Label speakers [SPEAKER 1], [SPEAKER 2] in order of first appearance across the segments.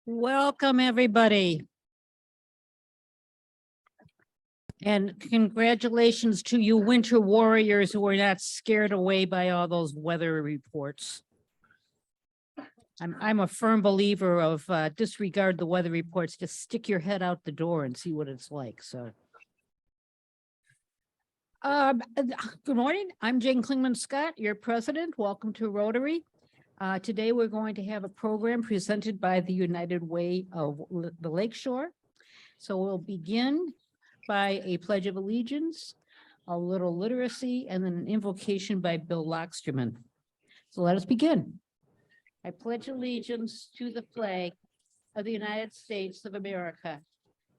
[SPEAKER 1] Welcome, everybody. And congratulations to you winter warriors who are not scared away by all those weather reports. I'm a firm believer of disregard the weather reports, just stick your head out the door and see what it's like, so. Good morning, I'm Jane Klingman Scott, your president. Welcome to Rotary. Today, we're going to have a program presented by the United Way of the Lakeshore. So we'll begin by a pledge of allegiance, a little literacy, and then an invocation by Bill Locksterman. So let us begin. I pledge allegiance to the flag of the United States of America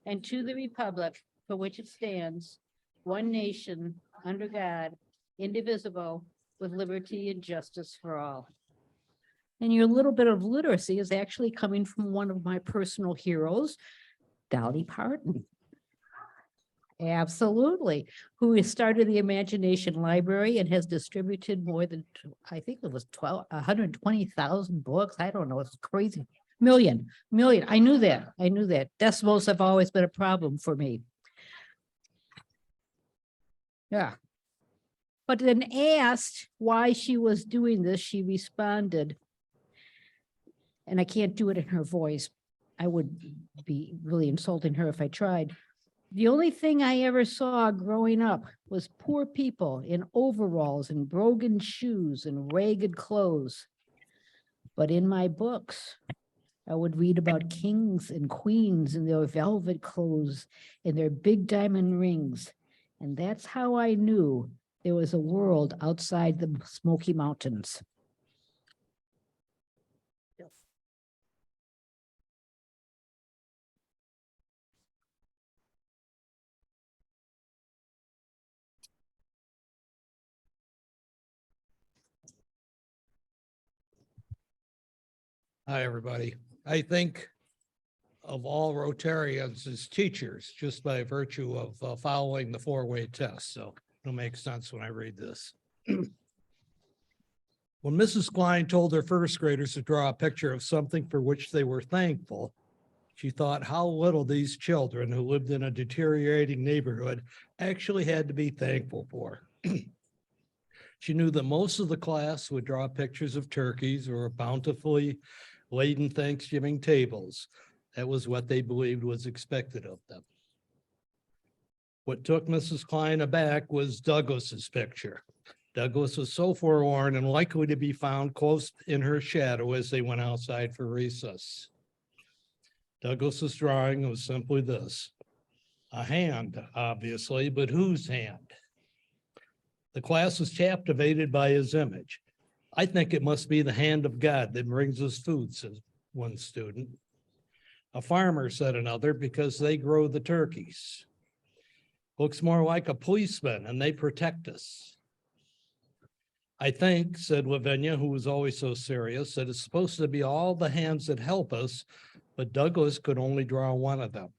[SPEAKER 1] and to the republic for which it stands, one nation, under God, indivisible, with liberty and justice for all. And your little bit of literacy is actually coming from one of my personal heroes, Dolly Parton. Absolutely. Who has started the Imagination Library and has distributed more than, I think it was 120,000 books. I don't know. It's crazy. Million. I knew that. Decimals have always been a problem for me. Yeah. But then asked why she was doing this, she responded, and I can't do it in her voice. I would be really insulting her if I tried. The only thing I ever saw growing up was poor people in overalls and brogan shoes and ragged clothes. But in my books, I would read about kings and queens in their velvet clothes and their big diamond rings. And that's how I knew there was a world outside the Smoky Mountains.
[SPEAKER 2] Hi, everybody. I think of all Rotarians as teachers, just by virtue of following the four-way test. So it'll make sense when I read this. When Mrs. Klein told her first graders to draw a picture of something for which they were thankful, she thought how little these children who lived in a deteriorating neighborhood actually had to be thankful for. She knew that most of the class would draw pictures of turkeys or bountifully laden Thanksgiving tables. That was what they believed was expected of them. What took Mrs. Klein aback was Douglas's picture. Douglas was so forlorn and likely to be found close in her shadow as they went outside for recess. Douglas's drawing was simply this: a hand, obviously, but whose hand? The class was captivated by his image. I think it must be the hand of God that brings us food, says one student. A farmer, said another, because they grow the turkeys. Looks more like a policeman and they protect us. I think, said Lavinia, who was always so serious, that it's supposed to be all the hands that help us, but Douglas could only draw one of them.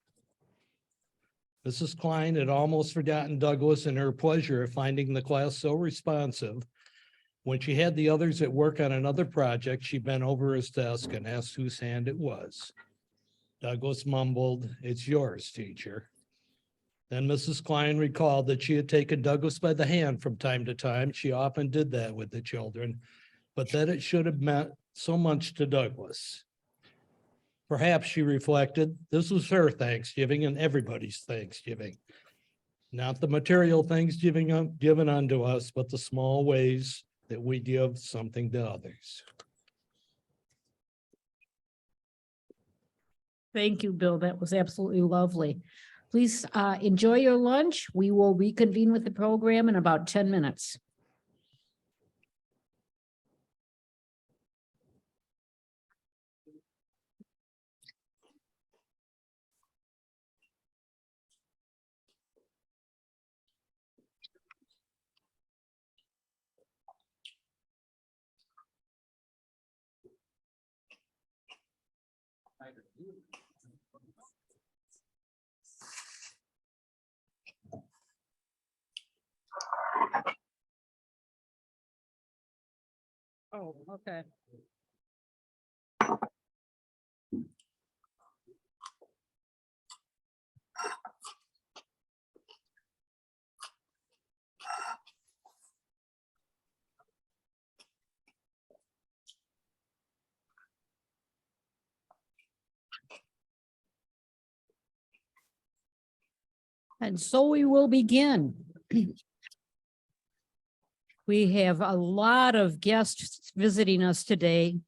[SPEAKER 2] Mrs. Klein had almost forgotten Douglas in her pleasure of finding the class so responsive. When she had the others at work on another project, she bent over his desk and asked whose hand it was. Douglas mumbled, "It's yours, teacher." Then Mrs. Klein recalled that she had taken Douglas by the hand from time to time. She often did that with the children, but that it should have meant so much to Douglas. Perhaps, she reflected, this was her Thanksgiving and everybody's Thanksgiving. Not the material things given unto us, but the small ways that we give something to others.
[SPEAKER 1] Thank you, Bill. That was absolutely lovely. Please enjoy your lunch. We will reconvene with the program in about 10 minutes. Oh, okay. And so we will begin. We have a lot of guests visiting us today.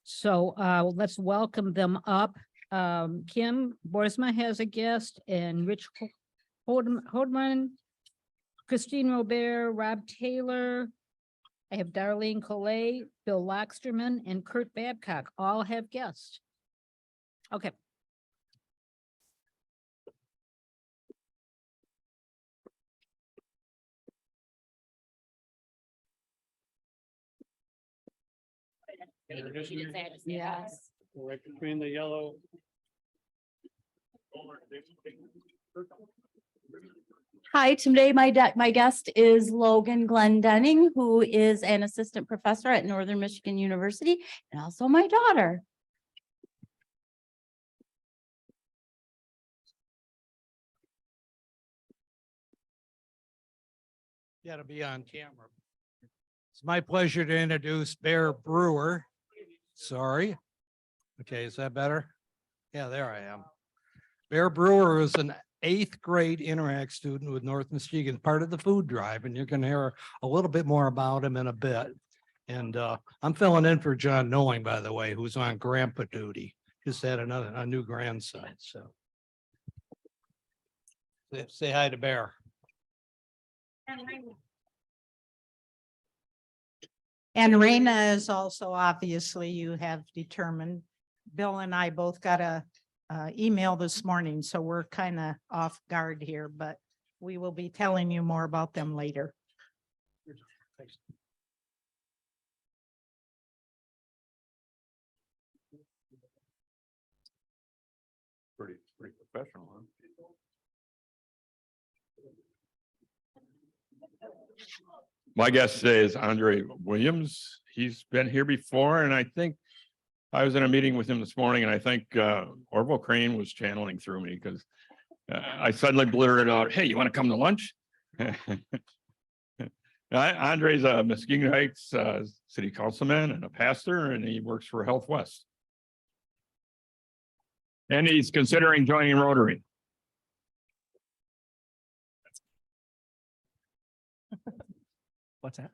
[SPEAKER 1] So let's welcome them up. Kim Boersma has a guest and Rich Hodman, Christine Robert, Rob Taylor. I have Darlene Collet, Bill Locksterman, and Kurt Babcock all have guests. Okay.
[SPEAKER 3] Yes.
[SPEAKER 4] Right between the yellow.
[SPEAKER 3] Hi, today my guest is Logan Glendenning, who is an assistant professor at Northern Michigan University and also my daughter.
[SPEAKER 2] You gotta be on camera. It's my pleasure to introduce Bear Brewer. Sorry. Okay, is that better? Yeah, there I am. Bear Brewer is an 8th grade Interact student with North Michigan, part of the food drive, and you're gonna hear a little bit more about him in a bit. And I'm filling in for John Knowing, by the way, who's on grandpa duty. Just had a new grandson, so. Say hi to Bear.
[SPEAKER 5] And Raina is also, obviously, you have determined, Bill and I both got a email this morning, so we're kind of off guard here, but we will be telling you more about them later.
[SPEAKER 4] Pretty professional, huh? My guest today is Andre Williams. He's been here before, and I think I was in a meeting with him this morning, and I think Orville Crane was channeling through me because I suddenly blurted out, "Hey, you want to come to lunch?" Andre's a Muskegon Heights city councilman and a pastor, and he works for Health West. And he's considering joining Rotary.
[SPEAKER 6] What's that?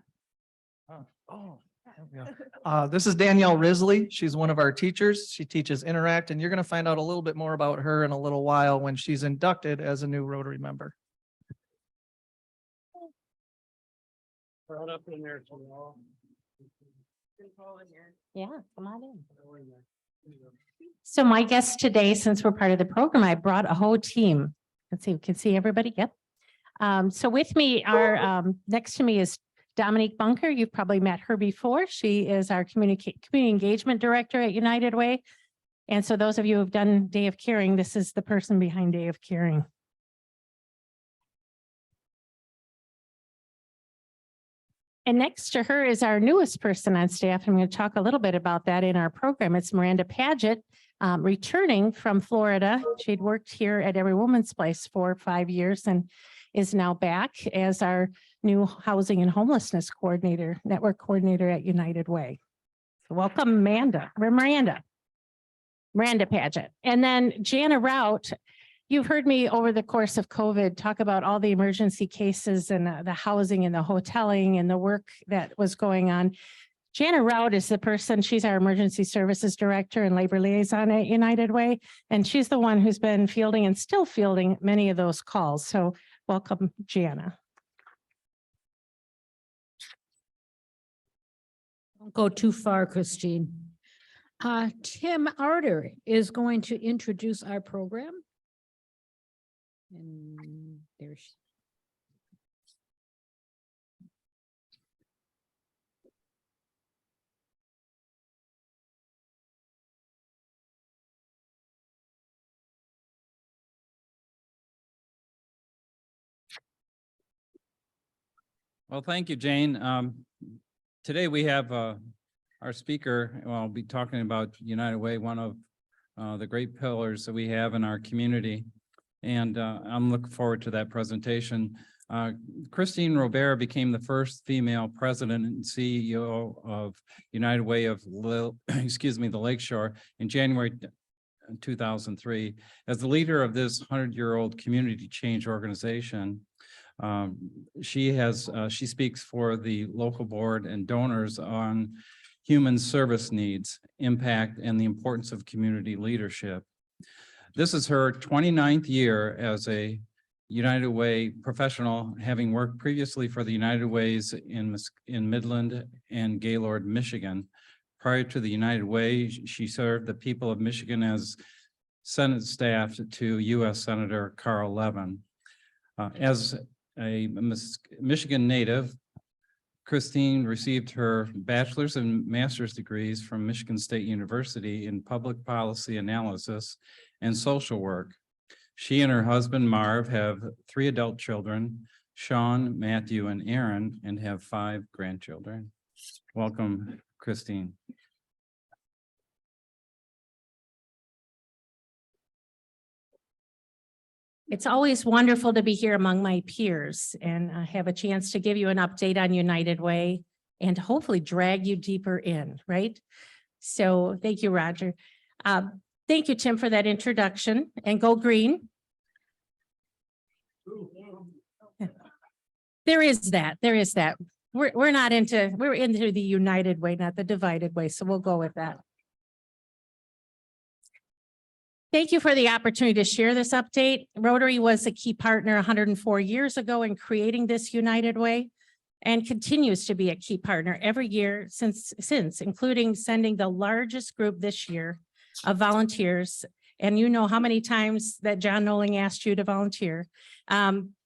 [SPEAKER 6] There we go. This is Danielle Risley. She's one of our teachers. She teaches Interact, and you're going to find out a little bit more about her in a little while when she's inducted as a new Rotary member.
[SPEAKER 2] Right up in there tomorrow.
[SPEAKER 3] Yeah, come on in. So my guest today, since we're part of the program, I brought a whole team. Let's see, we can see everybody. Yep. So with me are, next to me is Dominique Bunker. You've probably met her before. She is our community engagement director at United Way. And so those of you who've done Day of Caring, this is the person behind Day of Caring. And next to her is our newest person on staff. I'm going to talk a little bit about that in our program. It's Miranda Paget, returning from Florida. She'd worked here at Every Woman's Place for 5 years and is now back as our new housing and homelessness coordinator, network coordinator at United Way. So welcome, Miranda Paget. And then Jana Rout. You've heard me over the course of COVID talk about all the emergency cases and the housing and the hoteling and the work that was going on. Jana Rout is the person, she's our emergency services director and labor liaison at United Way. And she's the one who's been fielding and still fielding many of those calls. So welcome, Jana.
[SPEAKER 1] Don't go too far, Christine. Tim Arter is going to introduce our program. And there's.
[SPEAKER 7] Well, thank you, Jane. Today we have our speaker. Well, I'll be talking about United Way, one of the great pillars that we have in our community. And I'm looking forward to that presentation. Christine Robert became the first female president and CEO of United Way of the Lakeshore in January 2003. As the leader of this 100-year-old community change organization, she speaks for the local board and donors on human service needs, impact, and the importance of community leadership. This is her 29th year as a United Way professional, having worked previously for the United Ways in Midland and Gaylord, Michigan. Prior to the United Way, she served the people of Michigan as Senate staff to U.S. Senator Carl Levin. As a Michigan native, Christine received her bachelor's and master's degrees from Michigan State University in public policy analysis and social work. She and her husband Marv have 3 adult children, Sean, Matthew, and Aaron, and have 5 grandchildren. Welcome, Christine.
[SPEAKER 3] It's always wonderful to be here among my peers and have a chance to give you an update on United Way and hopefully drag you deeper in, right? So thank you, Roger. Thank you, Tim, for that introduction, and go green. There is that. We're into the United Way, not the divided way. So we'll go with that. Thank you for the opportunity to share this update. Rotary was a key partner 104 years ago in creating this United Way and continues to be a key partner every year since, including sending the largest group this year of volunteers. And you know how many times that John Noling asked you to volunteer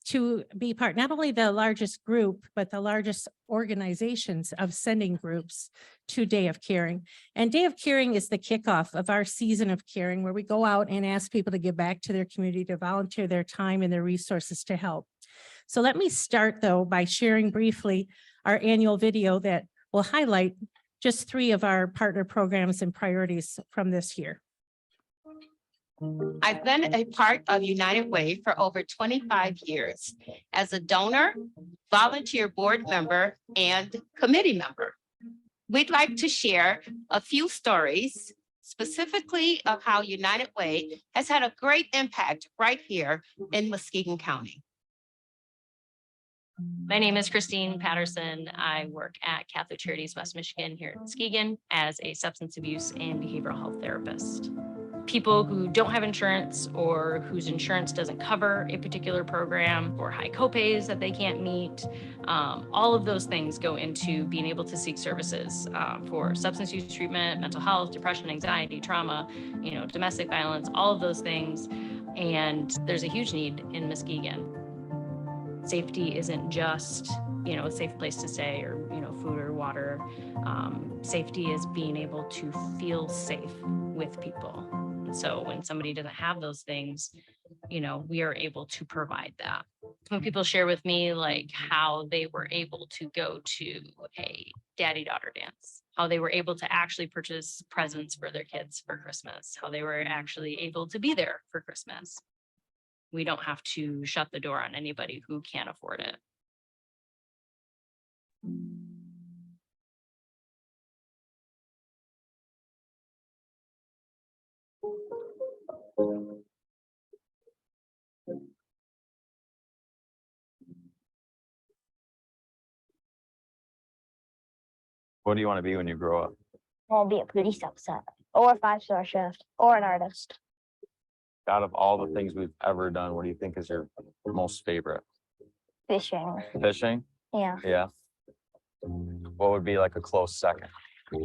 [SPEAKER 3] to be part, not only the largest group, but the largest organizations of sending groups to Day of Caring. And Day of Caring is the kickoff of our season of caring, where we go out and ask people to give back to their community, to volunteer their time and their resources to help. So let me start though by sharing briefly our annual video that will highlight just 3 of our partner programs and priorities from this year.
[SPEAKER 8] I've been a part of United Way for over 25 years as a donor, volunteer board member, and committee member. We'd like to share a few stories specifically of how United Way has had a great impact right here in Muskegon County.
[SPEAKER 9] My name is Christine Patterson. I work at Catholic Charities West Michigan here in Muskegon as a substance abuse and behavioral health therapist. People who don't have insurance or whose insurance doesn't cover a particular program, or high copays that they can't meet, all of those things go into being able to seek services for substance use treatment, mental health, depression, anxiety, trauma, domestic violence, all of those things. And there's a huge need in Muskegon. Safety isn't just, a safe place to stay or, food or water. Safety is being able to feel safe with people. So when somebody doesn't have those things, we are able to provide that. When people share with me like how they were able to go to a daddy-daughter dance, how they were able to actually purchase presents for their kids for Christmas, how they were actually able to be there for Christmas. We don't have to shut the door on anybody who can't afford it.
[SPEAKER 10] What do you want to be when you grow up?
[SPEAKER 11] I'll be a police officer or a 5-star chef or an artist.
[SPEAKER 10] Out of all the things we've ever done, what do you think is your most favorite?
[SPEAKER 11] Fishing.
[SPEAKER 10] Fishing?
[SPEAKER 11] Yeah.
[SPEAKER 10] Yeah. What would be like a close second?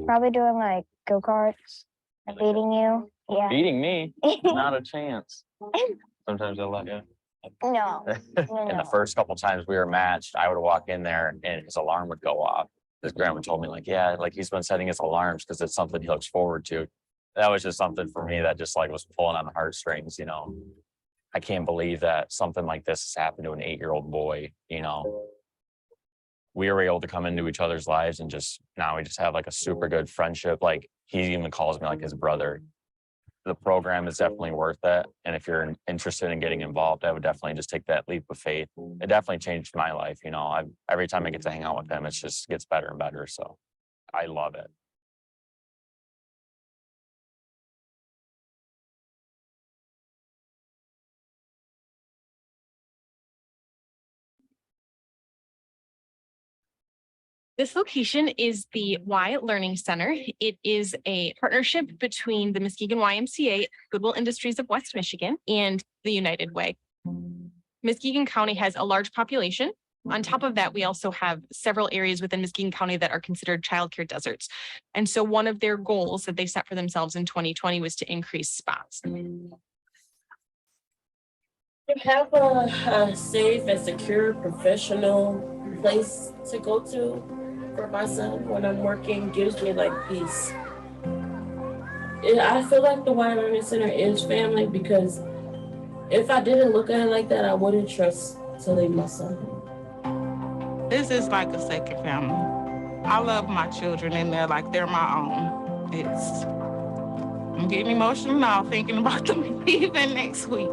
[SPEAKER 11] Probably doing like go-karts and beating you. Yeah.
[SPEAKER 10] Beating me? Not a chance. Sometimes I'll let you.
[SPEAKER 11] No.
[SPEAKER 10] And the first couple times we were matched, I would walk in there and his alarm would go off. His grandma told me like, yeah, like he's been setting his alarms because it's something he looks forward to. That was just something for me that just like was pulling on the heartstrings, I can't believe that something like this has happened to an 8-year-old boy, We were able to come into each other's lives and now we just have like a super good friendship. Like he even calls me like his brother. The program is definitely worth it. And if you're interested in getting involved, I would definitely just take that leap of faith. It definitely changed my life. Every time I get to hang out with him, it just gets better and better. So I love it.
[SPEAKER 12] This location is the Y Learning Center. It is a partnership between the Muskegon YMCA, Goodwill Industries of West Michigan, and the United Way. Muskegon County has a large population. On top of that, we also have several areas within Muskegon County that are considered childcare deserts. And so one of their goals that they set for themselves in 2020 was to increase spots.
[SPEAKER 13] Have a safe and secure professional place to go to for my son when I'm working gives me like peace. I feel like the Y Learning Center is family because if I didn't look at it like that, I wouldn't trust to leave my son.
[SPEAKER 5] This is like a second family. I love my children and they're like, they're my own. I'm getting emotional now thinking about them leaving next week.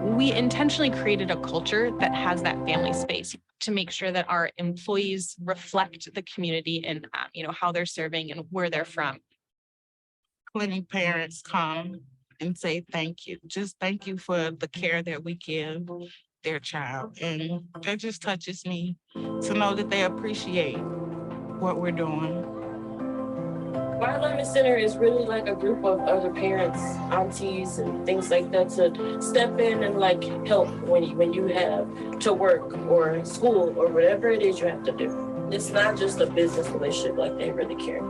[SPEAKER 12] We intentionally created a culture that has that family space to make sure that our employees reflect the community and how they're serving and where they're from.
[SPEAKER 5] Plenty parents come and say thank you. Just thank you for the care that we give their child. And that just touches me to know that they appreciate what we're doing.
[SPEAKER 13] Y Learning Center is really like a group of other parents, aunties, and things like that to step in and like help when you have to work or school or whatever it is you have to do. It's not just a business relationship, like they really care.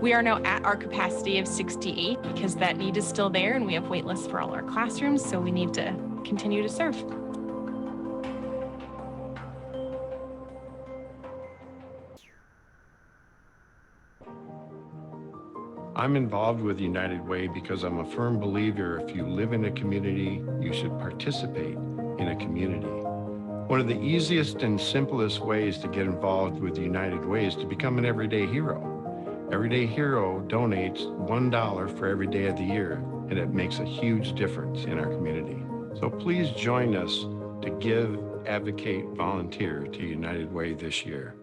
[SPEAKER 12] We are now at our capacity of 68 because that need is still there and we have wait lists for all our classrooms, so we need to continue to serve.
[SPEAKER 14] I'm involved with United Way because I'm a firm believer if you live in a community, you should participate in a community. One of the easiest and simplest ways to get involved with United Way is to become an Everyday Hero. Everyday Hero donates $1 for every day of the year, and it makes a huge difference in our community. So please join us to give, advocate, volunteer to United Way this year.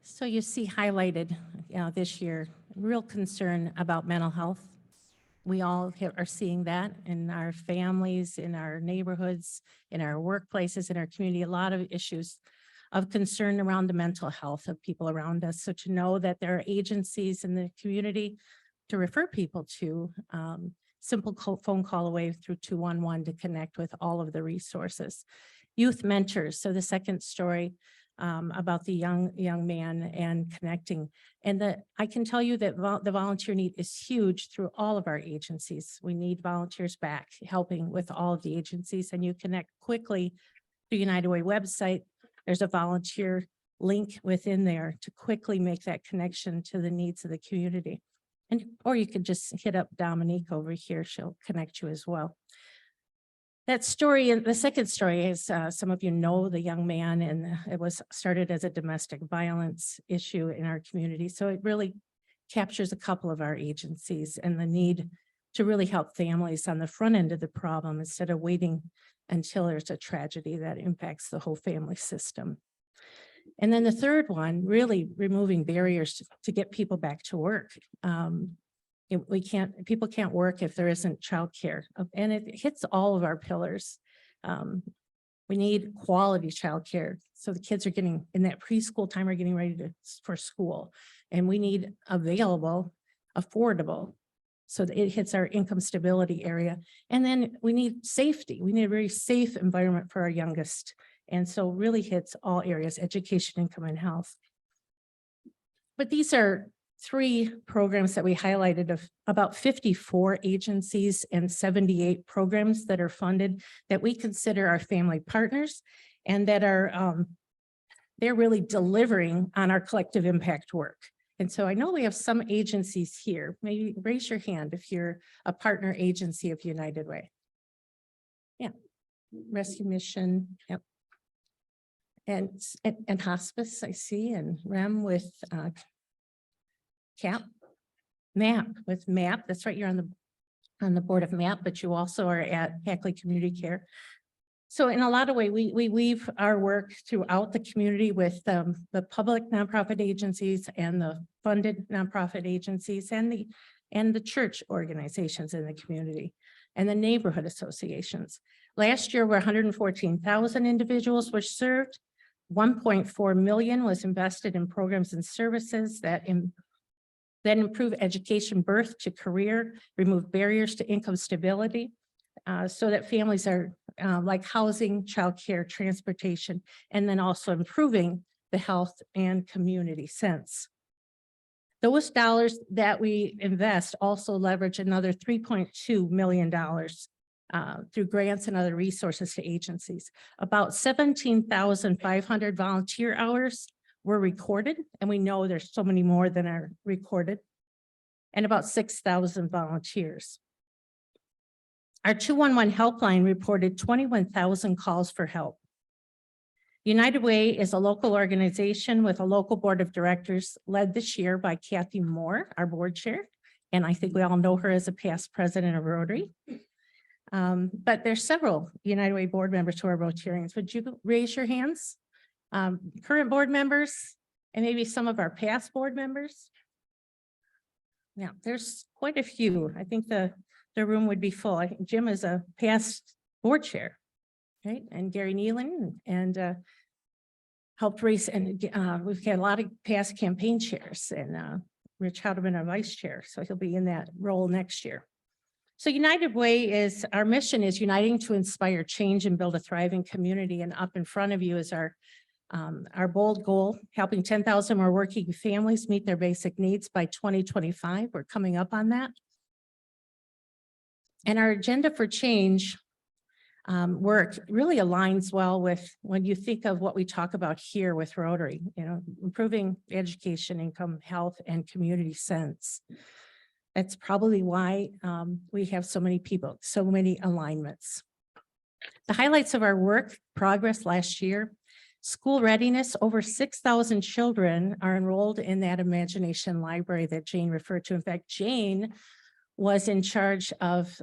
[SPEAKER 3] So you see highlighted this year, real concern about mental health. We all are seeing that in our families, in our neighborhoods, in our workplaces, in our community, a lot of issues of concern around the mental health of people around us. So to know that there are agencies in the community to refer people to, simple phone call away through 211 to connect with all of the resources. Youth mentors. So the second story about the young man and connecting. And I can tell you that the volunteer need is huge through all of our agencies. We need volunteers back helping with all of the agencies, and you connect quickly to United Way website. There's a volunteer link within there to quickly make that connection to the needs of the community. Or you could just hit up Dominique over here. She'll connect you as well. That story, and the second story is some of you know the young man, and it was started as a domestic violence issue in our community. So it really captures a couple of our agencies and the need to really help families on the front end of the problem instead of waiting until there's a tragedy that impacts the whole family system. And then the third one, really removing barriers to get people back to work. People can't work if there isn't childcare, and it hits all of our pillars. We need quality childcare. So the kids are getting in that preschool time, are getting ready for school, and we need available, affordable, so that it hits our income stability area. And then we need safety. We need a very safe environment for our youngest. And so really hits all areas, education, income, and health. But these are 3 programs that we highlighted of about 54 agencies and 78 programs that are funded that we consider our family partners, and that are they're really delivering on our collective impact work. And so I know we have some agencies here. Maybe raise your hand if you're a partner agency of United Way. Yeah, Rescue Mission, yep. And hospice, I see, and REM with MAP with MAP. That's right, you're on the board of MAP, but you also are at Hackley Community Care. So in a lot of ways, we weave our work throughout the community with the public nonprofit agencies and the funded nonprofit agencies and and the church organizations in the community and the neighborhood associations. Last year, 114,000 individuals were served. 1.4 million was invested in programs and services that improve education, birth to career, remove barriers to income stability, so that families are like housing, childcare, transportation, and then also improving the health and community sense. Those dollars that we invest also leverage another $3.2 million through grants and other resources to agencies. About 17,500 volunteer hours were recorded, and we know there's so many more than are recorded, and about 6,000 volunteers. Our 211 helpline reported 21,000 calls for help. United Way is a local organization with a local board of directors led this year by Kathy Moore, our board chair. And I think we all know her as a past president of Rotary. But there's several United Way board members who are Rotarians. Would you raise your hands? Current board members and maybe some of our past board members? Yeah, there's quite a few. I think the room would be full. I think Jim is a past board chair, right? And Gary Nealon and helped raise, and we've had a lot of past campaign chairs, and Rich Houdeman, our vice chair, so he'll be in that role next year. So United Way is, our mission is uniting to inspire change and build a thriving community, and up in front of you is our bold goal, helping 10,000 more working families meet their basic needs by 2025. We're coming up on that. And our agenda for change work really aligns well with when you think of what we talk about here with Rotary, you know, improving education, income, health, and community sense. That's probably why we have so many people, so many alignments. The highlights of our work progress last year: school readiness, over 6,000 children are enrolled in that Imagination Library that Jane referred to. In fact, Jane was in charge of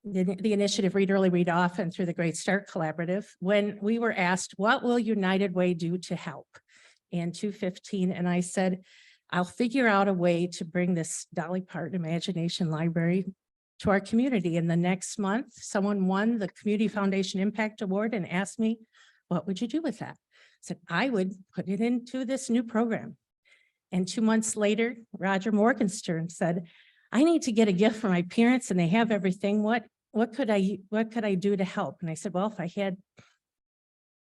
[SPEAKER 3] the initiative Read Early, Read Often through the Great Start Collaborative when we were asked, what will United Way do to help in 2015? And I said, I'll figure out a way to bring this Dolly Parton Imagination Library to our community. And the next month, someone won the Community Foundation Impact Award and asked me, what would you do with that? I said, I would put it into this new program. And 2 months later, Roger Morgenstern said, I need to get a gift for my parents and they have everything. What could I do to help? And I said, well, if I had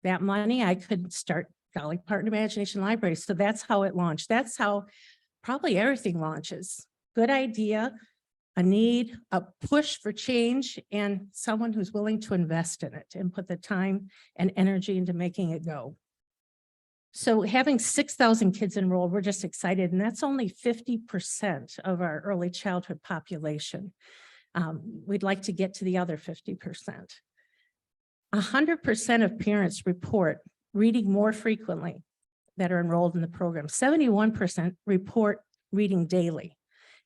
[SPEAKER 3] that money, I could start Dolly Parton Imagination Library. So that's how it launched. That's how probably everything launches. Good idea, a need, a push for change, and someone who's willing to invest in it and put the time and energy into making it go. So having 6,000 kids enrolled, we're just excited. And that's only 50% of our early childhood population. We'd like to get to the other 50%. 100% of parents report reading more frequently that are enrolled in the program. 71% report reading daily.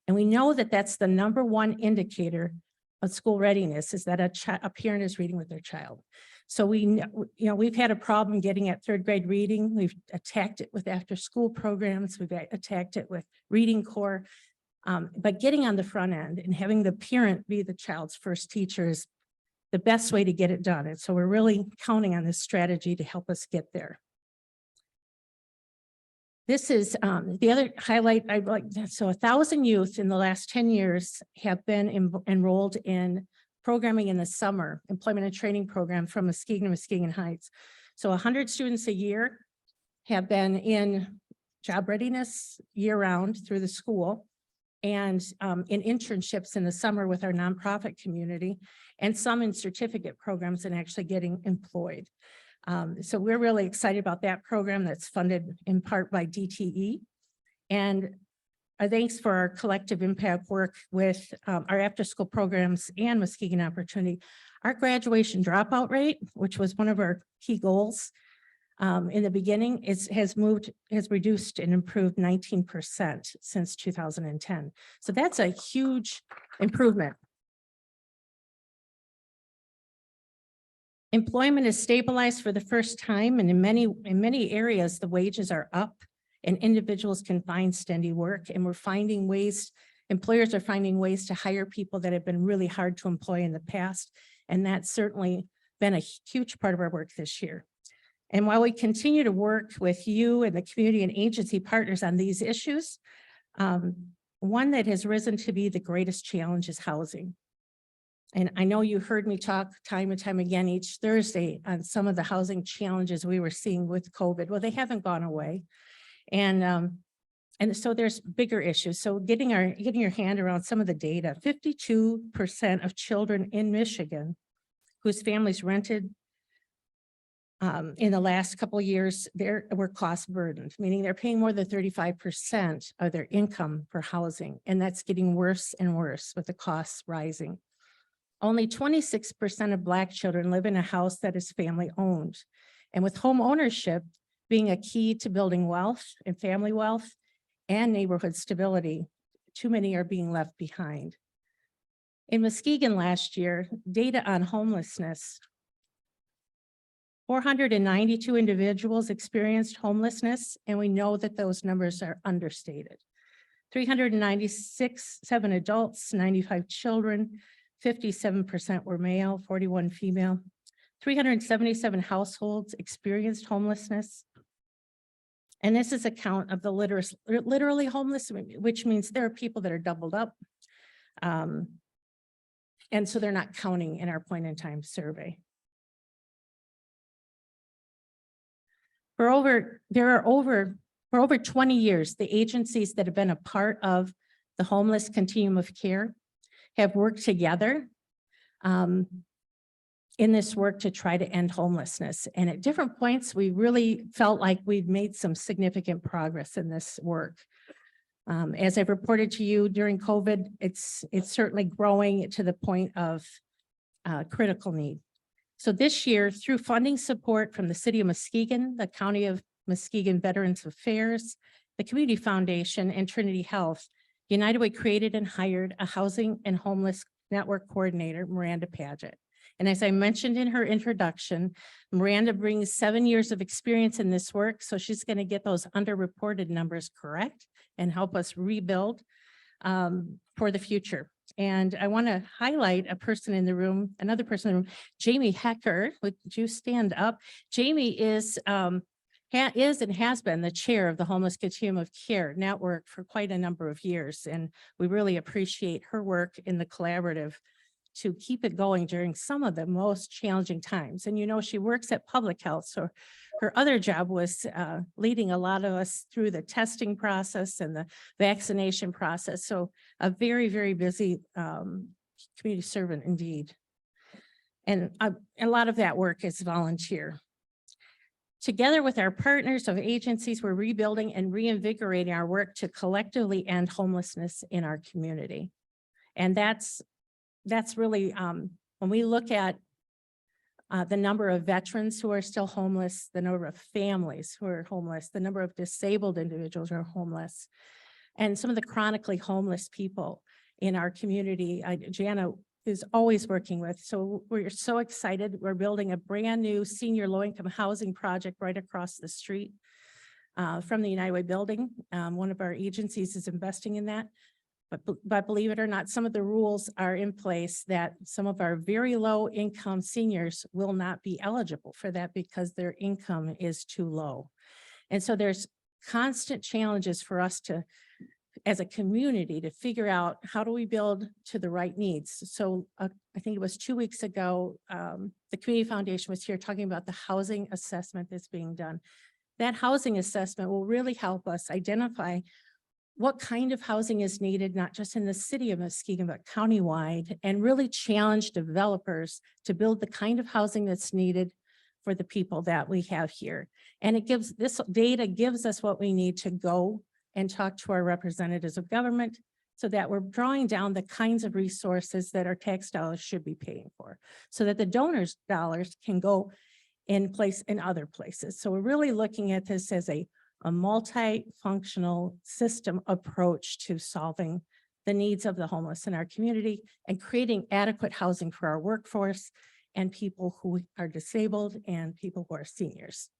[SPEAKER 3] And we know that that's the #1 indicator of school readiness, is that a parent is reading with their child. So we've had a problem getting at 3rd grade reading. We've attacked it with after school programs. We've attacked it with Reading Corps. But getting on the front end and having the parent be the child's first teacher is the best way to get it done. And so we're really counting on this strategy to help us get there. This is the other highlight I'd like. So 1,000 youth in the last 10 years have been enrolled in programming in the summer, employment and training program from Muskegon and Muskegon Heights. So 100 students a year have been in job readiness year round through the school, and in internships in the summer with our nonprofit community, and some in certificate programs and actually getting employed. So we're really excited about that program that's funded in part by DTE. And thanks for our collective impact work with our after-school programs and Muskegon Opportunity. Our graduation dropout rate, which was one of our key goals in the beginning, has reduced and improved 19% since 2010. So that's a huge improvement. Employment is stabilized for the first time, and in many areas, the wages are up and individuals can find steady work. And we're finding ways, employers are finding ways to hire people that have been really hard to employ in the past. And that's certainly been a huge part of our work this year. And while we continue to work with you and the community and agency partners on these issues, one that has risen to be the greatest challenge is housing. And I know you heard me talk time and time again each Thursday on some of the housing challenges we were seeing with COVID. Well, they haven't gone away. And so there's bigger issues. So getting your hand around some of the data, 52% of children in Michigan whose families rented in the last couple of years, were cost burdened, meaning they're paying more than 35% of their income for housing. And that's getting worse and worse with the costs rising. Only 26% of Black children live in a house that is family owned. And with home ownership being a key to building wealth and family wealth and neighborhood stability, too many are being left behind. In Muskegon last year, data on homelessness, 492 individuals experienced homelessness, and we know that those numbers are understated. 396 adults, 95 children, 57% were male, 41 female. 377 households experienced homelessness. And this is a count of the literally homeless, which means there are people that are doubled up. And so they're not counting in our point in time survey. For over 20 years, the agencies that have been a part of the homeless continuum of care have worked together in this work to try to end homelessness. And at different points, we really felt like we've made some significant progress in this work. As I've reported to you during COVID, it's certainly growing to the point of critical need. So this year, through funding support from the City of Muskegon, the County of Muskegon Veterans Affairs, the Community Foundation, and Trinity Health, United Way created and hired a housing and homeless network coordinator, Miranda Paget. And as I mentioned in her introduction, Miranda brings 7 years of experience in this work, so she's going to get those underreported numbers correct and help us rebuild for the future. And I want to highlight a person in the room, another person in the room, Jamie Hecker. Would you stand up? Jamie is and has been the chair of the Homeless Continuum of Care Network for quite a number of years. And we really appreciate her work in the collaborative to keep it going during some of the most challenging times. And you know, she works at Public Health, so her other job was leading a lot of us through the testing process and the vaccination process. So a very, very busy community servant indeed. And a lot of that work is volunteer. Together with our partners of agencies, we're rebuilding and reinvigorating our work to collectively end homelessness in our community. And that's really, when we look at the number of veterans who are still homeless, the number of families who are homeless, the number of disabled individuals who are homeless, and some of the chronically homeless people in our community, Jana is always working with. So we're so excited. We're building a brand new senior low-income housing project right across the street from the United Way building. One of our agencies is investing in that. But believe it or not, some of the rules are in place that some of our very low income seniors will not be eligible for that because their income is too low. And so there's constant challenges for us to, as a community, to figure out how do we build to the right needs. So I think it was 2 weeks ago, the Community Foundation was here talking about the housing assessment that's being done. That housing assessment will really help us identify what kind of housing is needed, not just in the city of Muskegon, but countywide, and really challenge developers to build the kind of housing that's needed for the people that we have here. And this data gives us what we need to go and talk to our representatives of government so that we're drawing down the kinds of resources that our tax dollars should be paying for, so that the donors' dollars can go in other places. So we're really looking at this as a multifunctional system approach to solving the needs of the homeless in our community and creating adequate housing for our workforce and people who are disabled and people who are seniors.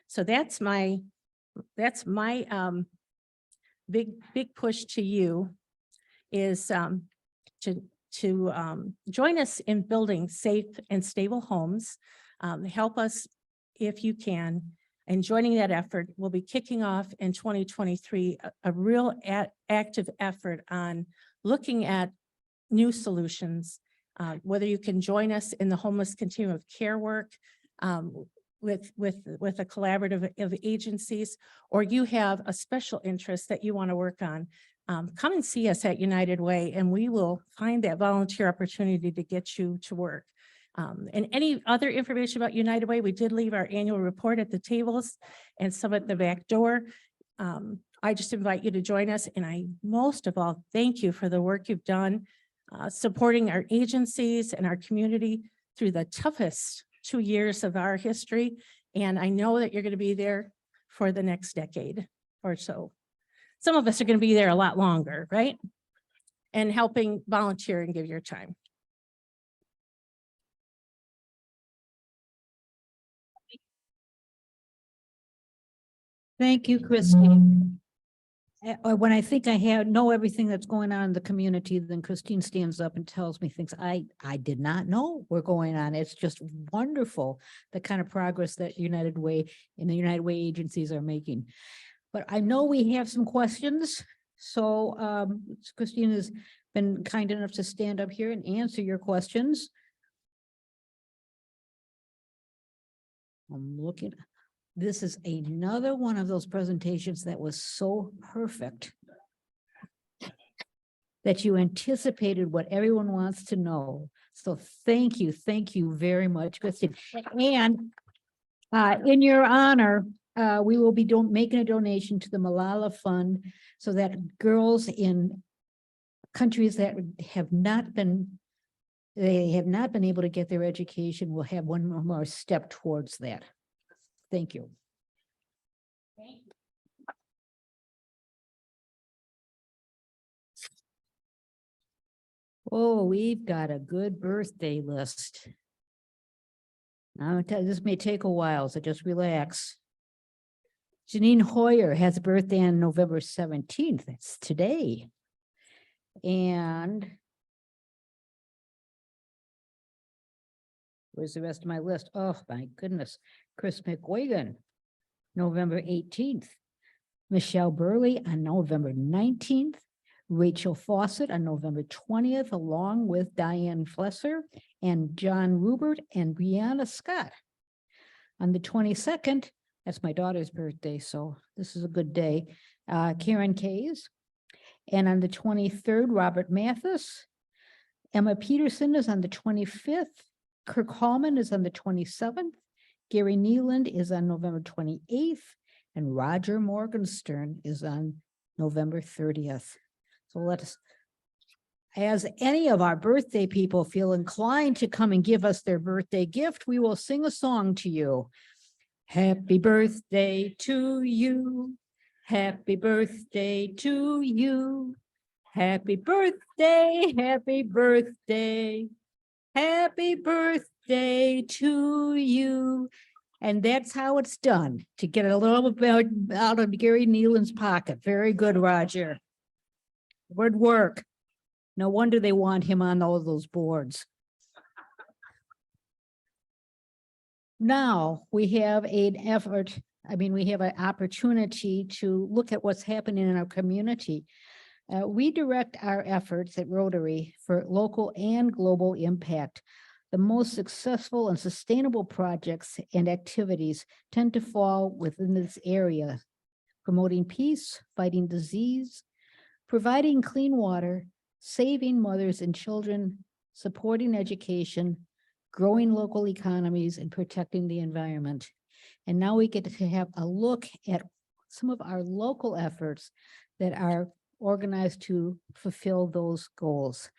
[SPEAKER 3] So that's my that's my big push to you is to join us in building safe and stable homes. Help us if you can. And joining that effort, we'll be kicking off in 2023 a real active effort on looking at new solutions. Whether you can join us in the homeless continuum of care work with a collaborative of agencies, or you have a special interest that you want to work on, come and see us at United Way, and we will find that volunteer opportunity to get you to work. And any other information about United Way, we did leave our annual report at the tables and some at the back door. I just invite you to join us, and I most of all thank you for the work you've done supporting our agencies and our community through the toughest 2 years of our history. And I know that you're going to be there for the next decade or so. Some of us are going to be there a lot longer, right? And helping volunteer and give your time.
[SPEAKER 1] Thank you, Christine. When I think I know everything that's going on in the community, then Christine stands up and tells me things I did not know were going on. It's just wonderful, the kind of progress that United Way and the United Way agencies are making. But I know we have some questions. So Christine has been kind enough to stand up here and answer your questions. I'm looking. This is another one of those presentations that was so perfect that you anticipated what everyone wants to know. So thank you very much, Christine. And in your honor, we will be making a donation to the Malala Fund so that girls in countries that have not been able to get their education will have one more step towards that. Thank you. Oh, we've got a good birthday list. Now, this may take a while, so just relax. Janine Hoyer has a birthday on November 17th. That's today. And where's the rest of my list? Oh, my goodness. Chris McWagan, November 18th. Michelle Burley on November 19th. Rachel Fawcett on November 20th, along with Diane Flesser and John Rubert and Brianna Scott. On the 22nd, that's my daughter's birthday, so this is a good day. Karen Kays. And on the 23rd, Robert Mathis. Emma Peterson is on the 25th. Kirk Hallman is on the 27th. Gary Nealand is on November 28th. And Roger Morgenstern is on November 30th. So let us, as any of our birthday people feel inclined to come and give us their birthday gift, we will sing a song to you. Happy birthday to you. Happy birthday to you. Happy birthday, happy birthday. Happy birthday to you. And that's how it's done, to get a little bit out of Gary Nealand's pocket. Very good, Roger. Good work. No wonder they want him on all those boards. Now we have an effort. We have an opportunity to look at what's happening in our community. We direct our efforts at Rotary for local and global impact. The most successful and sustainable projects and activities tend to fall within this area, promoting peace, fighting disease, providing clean water, saving mothers and children, supporting education, growing local economies, and protecting the environment. And now we get to have a look at some of our local efforts that are organized to fulfill those goals.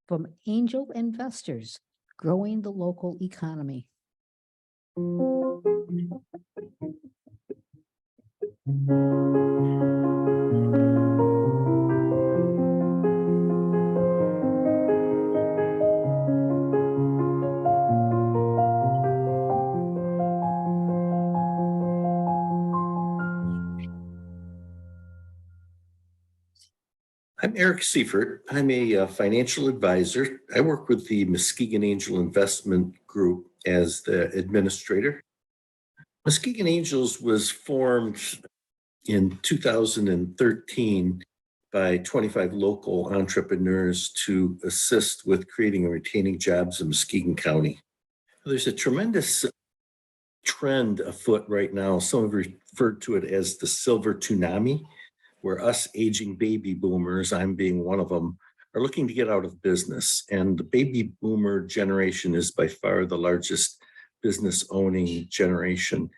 [SPEAKER 1] From Angel Investors, growing the local economy.
[SPEAKER 15] I'm Eric Seifert. I'm a financial advisor. I work with the Muskegon Angel Investment Group as the administrator. Muskegon Angels was formed in 2013 by 25 local entrepreneurs to assist with creating and retaining jobs in Muskegon County. There's a tremendous trend afoot right now. Some have referred to it as the silver tsunami, where us aging baby boomers, I'm being one of them, are looking to get out of business. And the baby boomer generation is by far the largest business owning generation.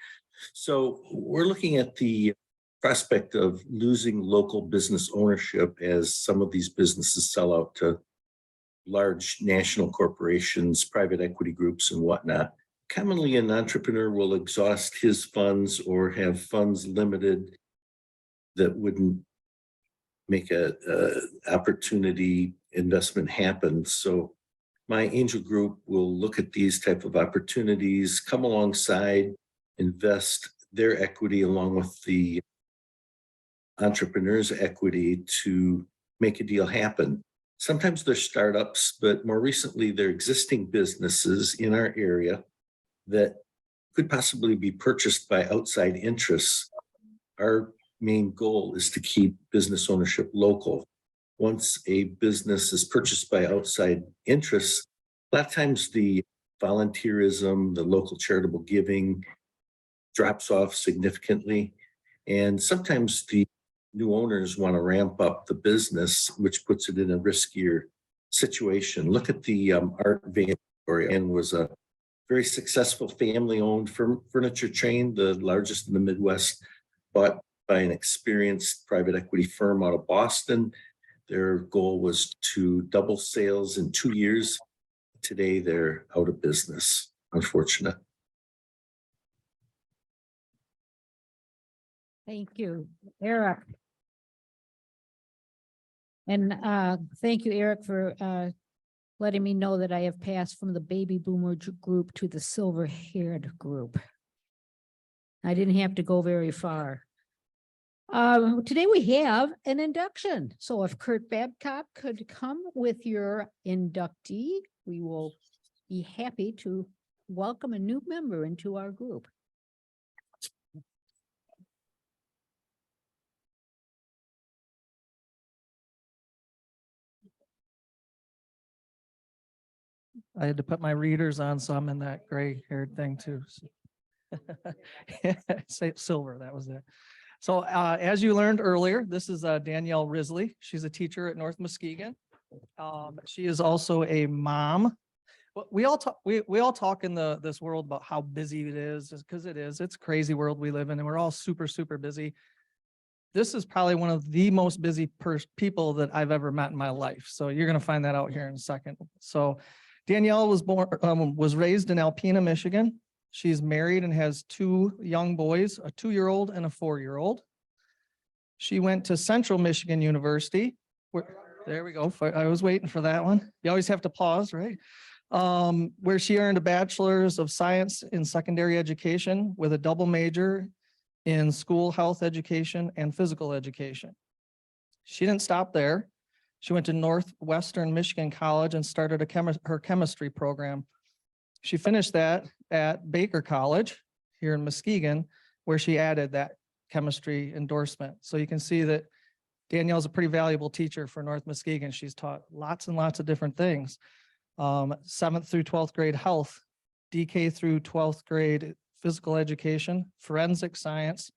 [SPEAKER 15] So we're looking at the prospect of losing local business ownership as some of these businesses sell out to large national corporations, private equity groups, and whatnot. Commonly, an entrepreneur will exhaust his funds or have funds limited that wouldn't make a opportunity investment happen. So my angel group will look at these type of opportunities, come alongside, invest their equity along with the entrepreneur's equity to make a deal happen. Sometimes they're startups, but more recently they're existing businesses in our area that could possibly be purchased by outside interests. Our main goal is to keep business ownership local. Once a business is purchased by outside interests, a lot of times the volunteerism, the local charitable giving drops off significantly. And sometimes the new owners want to ramp up the business, which puts it in a riskier situation. Look at the Art Van and was a very successful family-owned furniture chain, the largest in the Midwest, bought by an experienced private equity firm out of Boston. Their goal was to double sales in 2 years. Today, they're out of business, unfortunate.
[SPEAKER 1] Thank you, Eric. And thank you, Eric, for letting me know that I have passed from the baby boomer group to the silver-haired group. I didn't have to go very far. Today we have an induction. So if Kurt Babcock could come with your inductee, we will be happy to welcome a new member into our group.
[SPEAKER 6] I had to put my readers on, so I'm in that gray haired thing too. Say silver, that was it. So as you learned earlier, this is Danielle Risley. She's a teacher at North Muskegon. She is also a mom. We all talk in this world about how busy it is, because it is. It's a crazy world we live in, and we're all super, super busy. This is probably one of the most busy people that I've ever met in my life. So you're going to find that out here in a second. So Danielle was raised in Alpena, Michigan. She's married and has 2 young boys, a 2-year-old and a 4-year-old. She went to Central Michigan University. There we go. I was waiting for that one. You always have to pause, right? Where she earned a bachelor's of science in secondary education with a double major in school health education and physical education. She didn't stop there. She went to Northwestern Michigan College and started her chemistry program. She finished that at Baker College here in Muskegon, where she added that chemistry endorsement. So you can see that Danielle's a pretty valuable teacher for North Muskegon. She's taught lots and lots of different things. 7th through 12th grade health, DK through 12th grade physical education, forensic science,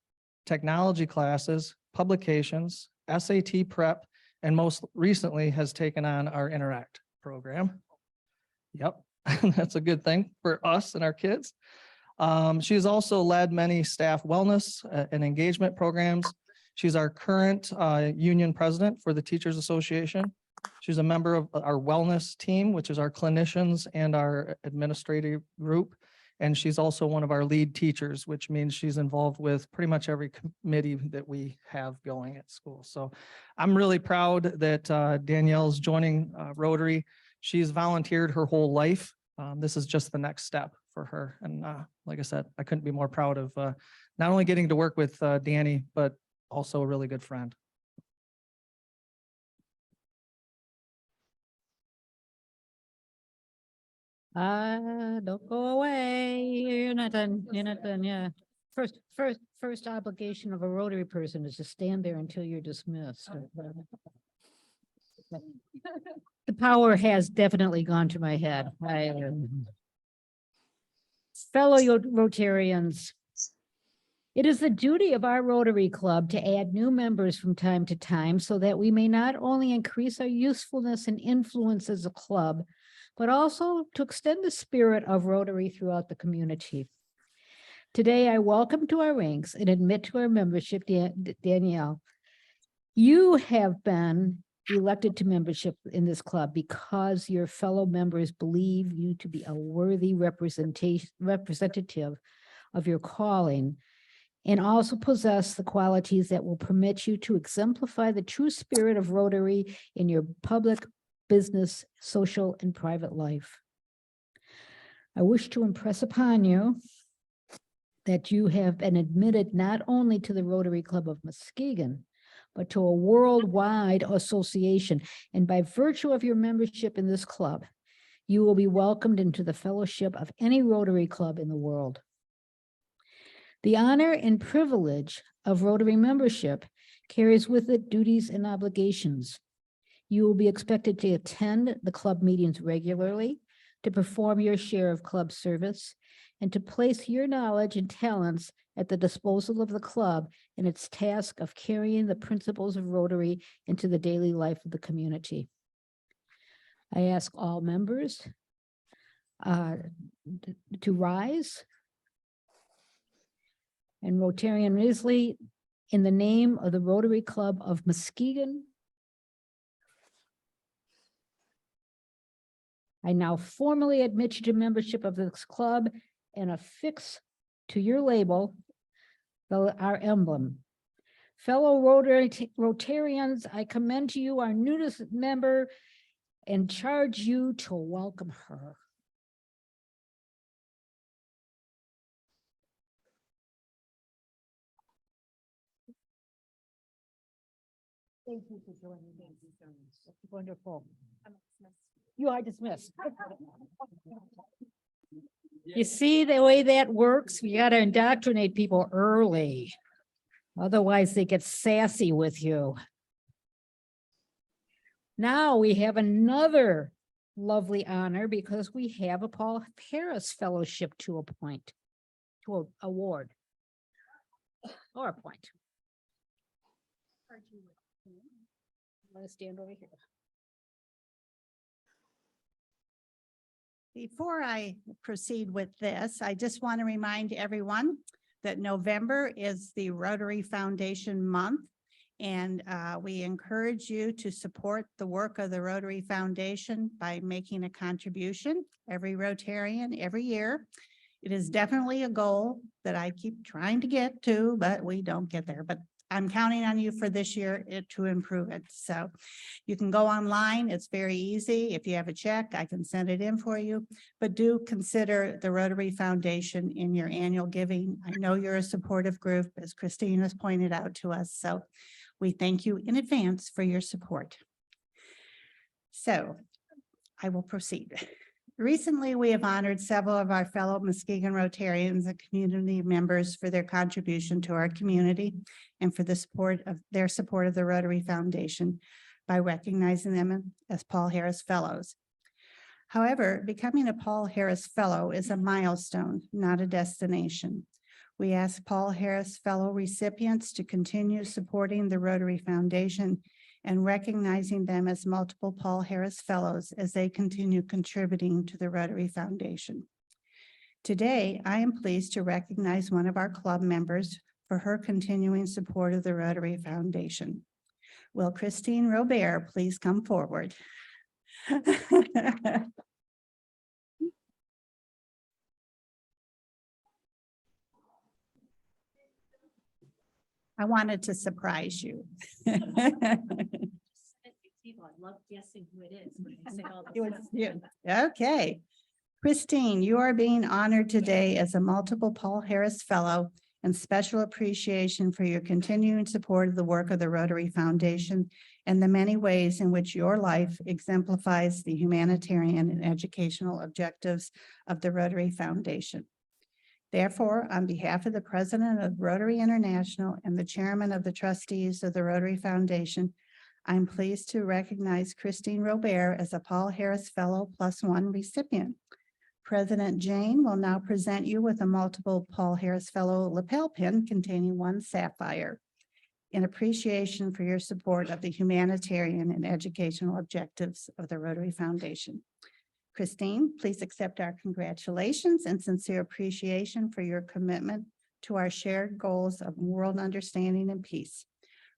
[SPEAKER 6] technology classes, publications, SAT prep, and most recently has taken on our Interact program. Yep, that's a good thing for us and our kids. She's also led many staff wellness and engagement programs. She's our current union president for the Teachers Association. She's a member of our wellness team, which is our clinicians and our administrative group. And she's also one of our lead teachers, which means she's involved with pretty much every committee that we have going at school. So I'm really proud that Danielle's joining Rotary. She's volunteered her whole life. This is just the next step for her. And like I said, I couldn't be more proud of not only getting to work with Danny, but also a really good friend.
[SPEAKER 1] Don't go away. You're not done. You're not done. Yeah. First obligation of a Rotary person is to stand there until you're dismissed. The power has definitely gone to my head. Fellow Rotarians, it is the duty of our Rotary Club to add new members from time to time so that we may not only increase our usefulness and influence as a club, but also to extend the spirit of Rotary throughout the community. Today, I welcome to our ranks and admit to our membership, Danielle. You have been elected to membership in this club because your fellow members believe you to be a worthy representative of your calling, and also possess the qualities that will permit you to exemplify the true spirit of Rotary in your public, business, social, and private life. I wish to impress upon you that you have been admitted not only to the Rotary Club of Muskegon, but to a worldwide association. And by virtue of your membership in this club, you will be welcomed into the fellowship of any Rotary Club in the world. The honor and privilege of Rotary membership carries with it duties and obligations. You will be expected to attend the club meetings regularly, to perform your share of club service, and to place your knowledge and talents at the disposal of the club in its task of carrying the principles of Rotary into the daily life of the community. I ask all members to rise. And Rotarian Risley, in the name of the Rotary Club of Muskegon, I now formally admit you to membership of this club and affix to your label our emblem. Fellow Rotarians, I commend to you our newest member and charge you to welcome her. Thank you for joining me. Wonderful. You are dismissed. You see the way that works? We got to indoctrinate people early. Otherwise, they get sassy with you. Now we have another lovely honor because we have a Paul Harris Fellowship to appoint, to award or appoint. Want to stand over here?
[SPEAKER 5] Before I proceed with this, I just want to remind everyone that November is the Rotary Foundation month. And we encourage you to support the work of the Rotary Foundation by making a contribution, every Rotarian, every year. It is definitely a goal that I keep trying to get to, but we don't get there. But I'm counting on you for this year to improve it. So you can go online. It's very easy. If you have a check, I can send it in for you. But do consider the Rotary Foundation in your annual giving. I know you're a supportive group, as Christine has pointed out to us. So we thank you in advance for your support. So I will proceed. Recently, we have honored several of our fellow Muskegon Rotarians and community members for their contribution to our community and for the support of the Rotary Foundation by recognizing them as Paul Harris Fellows. However, becoming a Paul Harris Fellow is a milestone, not a destination. We ask Paul Harris Fellow recipients to continue supporting the Rotary Foundation and recognizing them as multiple Paul Harris Fellows as they continue contributing to the Rotary Foundation. Today, I am pleased to recognize one of our club members for her continuing support of the Rotary Foundation. Will Christine Robert please come forward? I wanted to surprise you.
[SPEAKER 3] I love guessing who it is.
[SPEAKER 5] Okay. Christine, you are being honored today as a multiple Paul Harris Fellow
[SPEAKER 16] and special appreciation for your continuing support of the work of the Rotary Foundation and the many ways in which your life exemplifies the humanitarian and educational objectives of the Rotary Foundation. Therefore, on behalf of the President of Rotary International and the Chairman of the Trustees of the Rotary Foundation, I'm pleased to recognize Christine Robert as a Paul Harris Fellow +1 recipient. President Jane will now present you with a multiple Paul Harris Fellow lapel pin containing 1 sapphire in appreciation for your support of the humanitarian and educational objectives of the Rotary Foundation. Christine, please accept our congratulations and sincere appreciation for your commitment to our shared goals of world understanding and peace.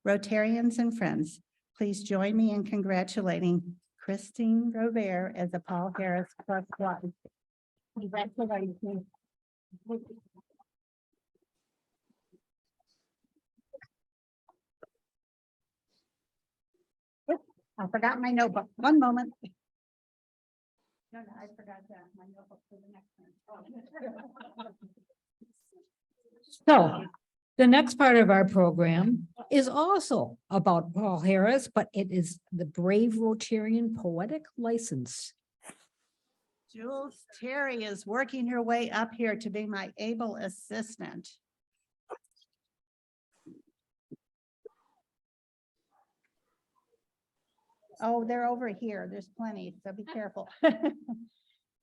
[SPEAKER 16] Rotarians and friends, please join me in congratulating Christine Robert as a Paul Harris +1. Congratulations. I forgot my notebook. One moment. No, I forgot that. My notebook for the next one.
[SPEAKER 1] So the next part of our program is also about Paul Harris, but it is the Brave Rotarian Poetic License.
[SPEAKER 16] Jules Terry is working her way up here to be my able assistant. Oh, they're over here. There's plenty, so be careful.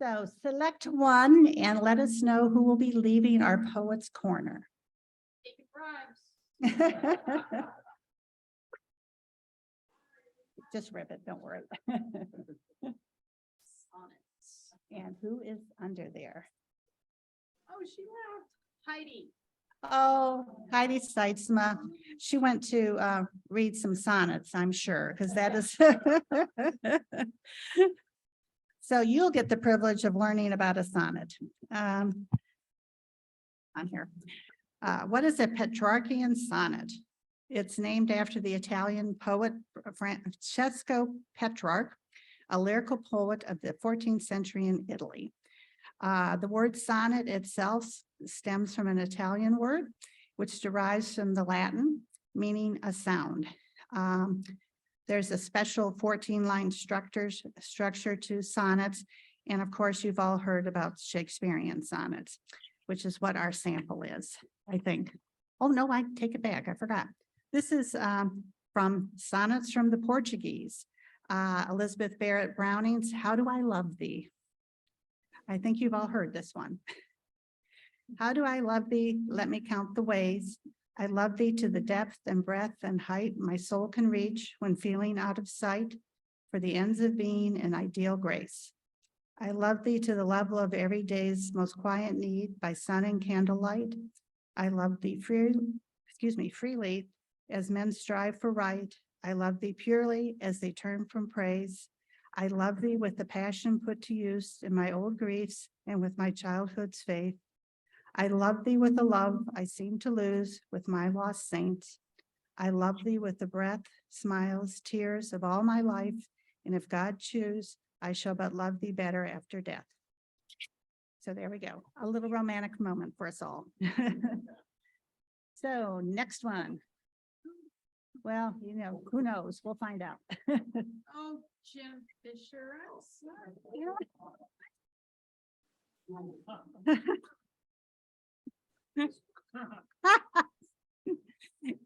[SPEAKER 16] So select one and let us know who will be leaving our Poets Corner. Just rip it, don't worry. And who is under there?
[SPEAKER 5] Oh, she left. Heidi.
[SPEAKER 16] Oh, Heidi Seitzma. She went to read some sonnets, I'm sure, because that is. So you'll get the privilege of learning about a sonnet. On here. What is a Petrarchian sonnet? It's named after the Italian poet Francesco Petrarch, a lyrical poet of the 14th century in Italy. The word sonnet itself stems from an Italian word, which derives from the Latin, meaning a sound. There's a special 14-line structure to sonnets. And of course, you've all heard about Shakespearean sonnets, which is what our sample is, I think. Oh, no, I take it back. I forgot. This is from Sonnets from the Portuguese. Elizabeth Barrett Browning's How Do I Love Thee? I think you've all heard this one. How do I love thee? Let me count the ways. I love thee to the depth and breadth and height my soul can reach when feeling out of sight for the ends of being an ideal grace. I love thee to the level of every day's most quiet need by sun and candlelight. I love thee freely as men strive for right. I love thee purely as they turn from praise. I love thee with the passion put to use in my old griefs and with my childhood's faith. I love thee with the love I seem to lose with my lost saints. I love thee with the breath, smiles, tears of all my life. And if God choose, I shall but love thee better after death. So there we go. A little romantic moment for us all. So next one. Well, you know, who knows? We'll find out.
[SPEAKER 5] Oh, Jim Fisher.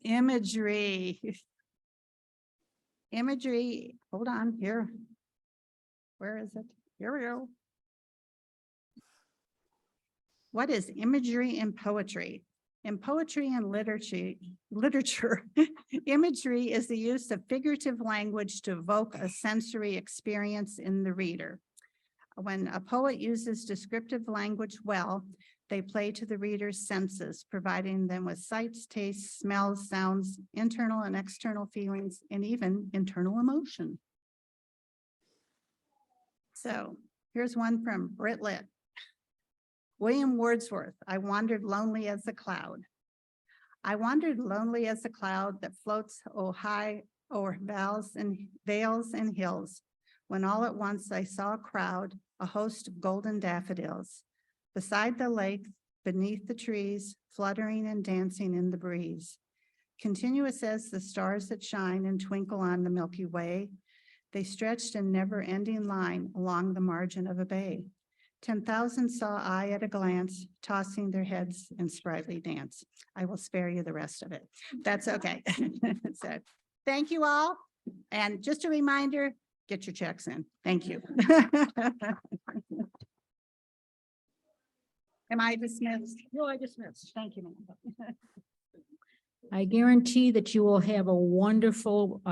[SPEAKER 16] Imagery. Hold on here. Where is it? Here we go. What is imagery in poetry? In poetry and literature, imagery is the use of figurative language to evoke a sensory experience in the reader. When a poet uses descriptive language well, they play to the reader's senses, providing them with sights, tastes, smells, sounds, internal and external feelings, and even internal emotion. So here's one from Brit Lit. William Wordsworth, I wandered lonely as a cloud. I wandered lonely as a cloud that floats high o'er vales and hills, when all at once I saw a crowd, a host of golden daffodils. Beside the lake, beneath the trees, fluttering and dancing in the breeze. Continuous as the stars that shine and twinkle on the Milky Way, they stretched in never-ending line along the margin of a bay. 10,000 saw I at a glance, tossing their heads in sprightly dance. I will spare you the rest of it. That's okay. So, thank you all. And just a reminder, get your checks in. Thank you. Am I dismissed?
[SPEAKER 1] No, I dismissed.
[SPEAKER 16] Thank you, ma'am.
[SPEAKER 1] I guarantee that you will have a wonderful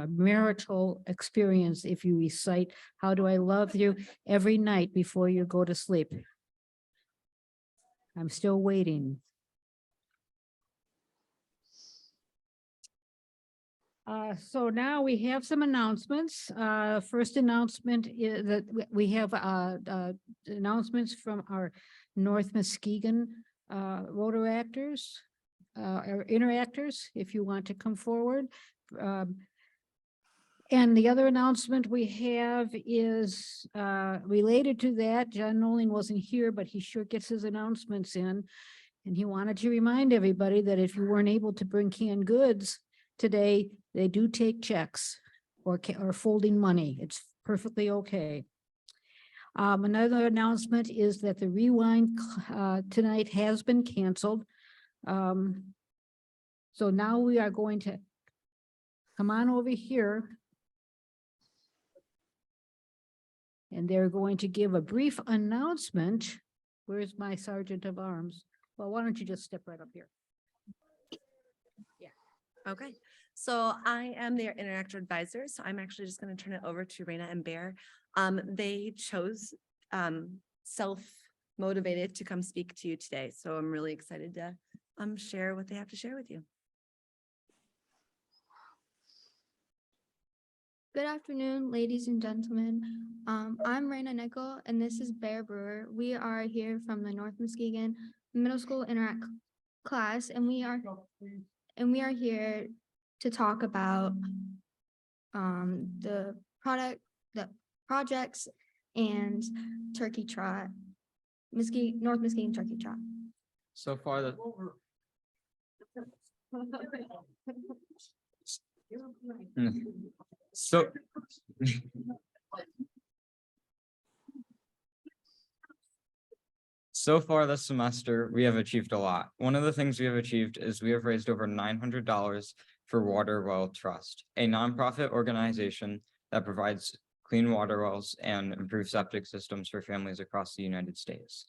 [SPEAKER 1] marital experience if you recite "How Do I Love You" every night before you go to sleep. I'm still waiting. So now we have some announcements. First announcement is that we have announcements from our North Muskegon Rotaractors. Or interactors, if you want to come forward. And the other announcement we have is related to that. John Nolan wasn't here, but he sure gets his announcements in. And he wanted to remind everybody that if you weren't able to bring canned goods today, they do take checks or folding money. It's perfectly okay. Another announcement is that the Rewind tonight has been canceled. So now we are going to come on over here. And they're going to give a brief announcement. Where's my sergeant of arms? Well, why don't you just step right up here?
[SPEAKER 17] Okay, so I am their interactive advisor, so I'm actually just going to turn it over to Raina and Bear. They chose self-motivated to come speak to you today, so I'm really excited to share what they have to share with you.
[SPEAKER 18] Good afternoon, ladies and gentlemen. I'm Raina Nickel, and this is Bear Brewer. We are here from the North Muskegon Middle School Interact class, and we are here to talk about the projects and Turkey Trot, North Muskegon Turkey Trot.
[SPEAKER 7] So far, the so so far this semester, we have achieved a lot. One of the things we have achieved is we have raised over $900 for Water Well Trust, a nonprofit organization that provides clean water wells and improves septic systems for families across the United States.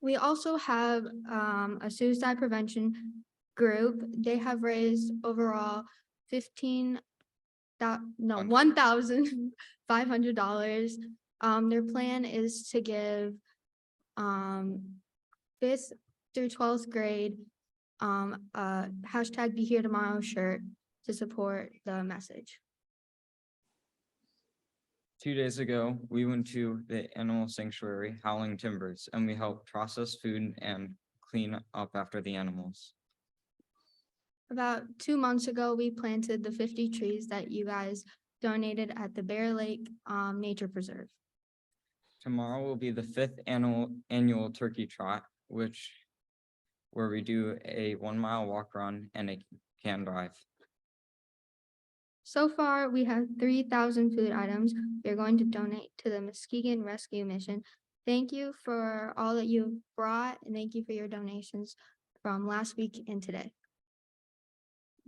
[SPEAKER 18] We also have a suicide prevention group. They have raised overall $1,500. Their plan is to give 5th through 12th grade hashtag Be Here Tomorrow shirt to support the message.
[SPEAKER 7] 2 days ago, we went to the animal sanctuary, Howling Timbers, and we helped process food and clean up after the animals.
[SPEAKER 18] About 2 months ago, we planted the 50 trees that you guys donated at the Bear Lake Nature Preserve.
[SPEAKER 7] Tomorrow will be the 5th annual Turkey Trot, where we do a 1 mile walk run and a can drive.
[SPEAKER 18] So far, we have 3,000 food items we're going to donate to the Muskegon Rescue Mission. Thank you for all that you've brought, and thank you for your donations from last week and today.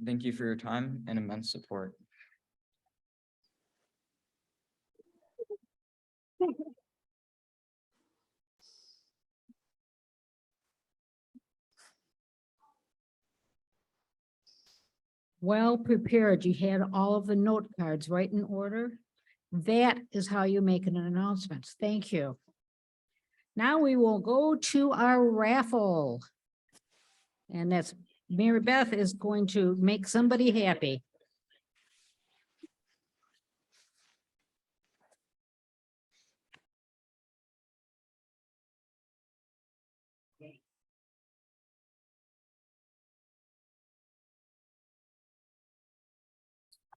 [SPEAKER 7] Thank you for your time and immense support.
[SPEAKER 1] Well prepared. You had all of the note cards right in order. That is how you make an announcement. Thank you. Now we will go to our raffle. And that's Mary Beth is going to make somebody happy.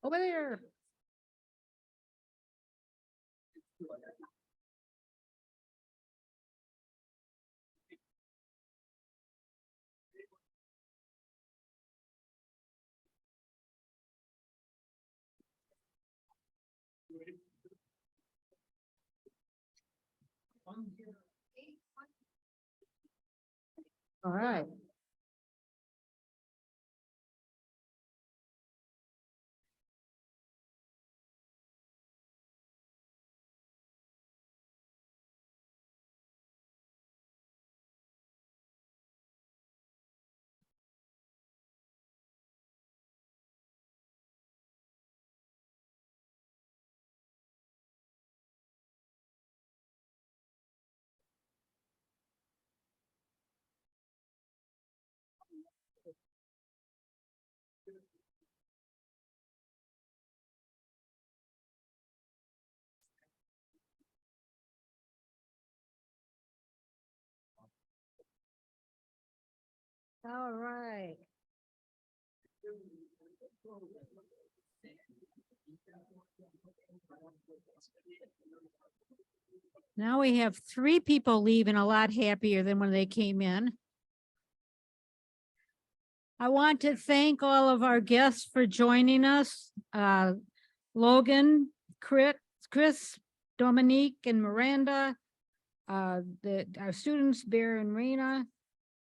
[SPEAKER 1] Over there. All right. All right. Now we have 3 people leaving a lot happier than when they came in. I want to thank all of our guests for joining us. Logan, Chris, Dominique, and Miranda. Our students, Bear and Rena,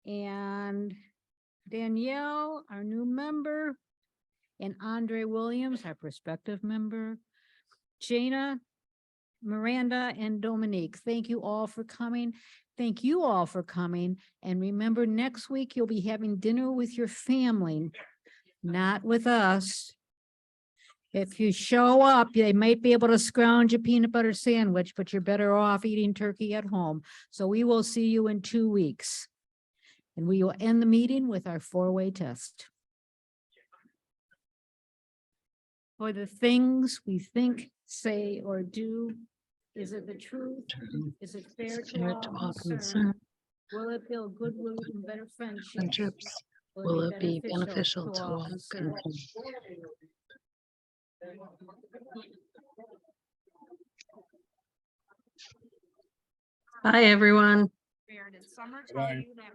[SPEAKER 1] and Danielle, our new member, and Andre Williams, our prospective member, Jana, Miranda, and Dominique. Thank you all for coming. Thank you all for coming. And remember, next week you'll be having dinner with your family, not with us. If you show up, they might be able to scrounge a peanut butter sandwich, but you're better off eating turkey at home. So we will see you in 2 weeks. And we will end the meeting with our 4-way test. For the things we think, say, or do, is it the truth? Is it fair to all concerned? Will it build goodwill and better friendships? Will it be beneficial to all concerned?
[SPEAKER 3] Bye, everyone.
[SPEAKER 12] Did Summer tell you that